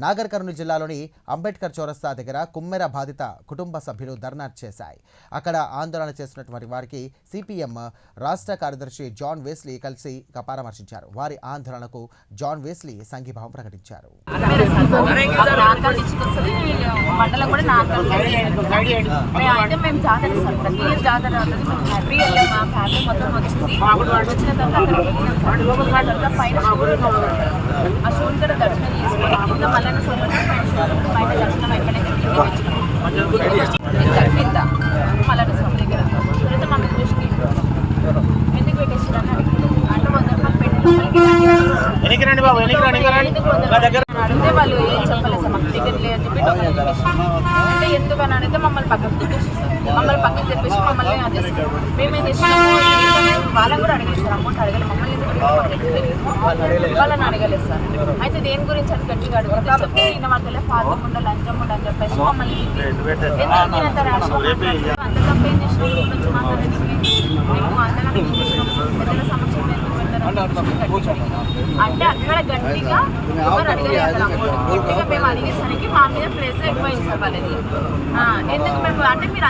నాగర్ కర్నూలు జిల్లాలోని అంబేద్కర్ చౌరస్తా దగ్గర కుమ్మెర బాధిత కుటుంబ సభ్యులు ధర్నా చేశాయి. అక్కడ ఆందోళన చేసినటువంటి వారికి సిపిఎం రాష్ట్ర కార్యదర్శి జాన్ వెస్లీ కలిసి పరామర్శించారు. వారి ఆందోళనకు జాన్ వెస్లీ సంఘీభావం ప్రకటించారు. అడిగితే వాళ్ళు ఏం చెప్పలేదు సార్, మాకు టికెట్ లేదని చెప్పి అంటే ఎందుకని అడిగితే మమ్మల్ని పక్కకు తెప్పేసి మమ్మల్ని అదేస్తారు. మేమేం చేసినాము వాళ్ళని కూడా అడిగేస్తారు, అమౌంట్ అడగలేదు, మమ్మల్ని వాళ్ళని అడగలేదు సార్. అయితే దేని గురించి అని గట్టిగా అడిగితే చెప్తే ఈయన వాళ్ళ పాదకుండా లంచం అని చెప్పేసి మమ్మల్ని అంత తప్పేం చేసినాం మేము అంతగా పెద్దల సమక్షంలో అంటే అక్కడ గట్టిగా ఎవరు అడగలేదు అమౌంట్. గట్టిగా మేము అడిగేసరికి మా మీద ప్లేస్ ఎక్కువ ఇస్తాం వాళ్ళది. ఎందుకు మేము అంటే మీరు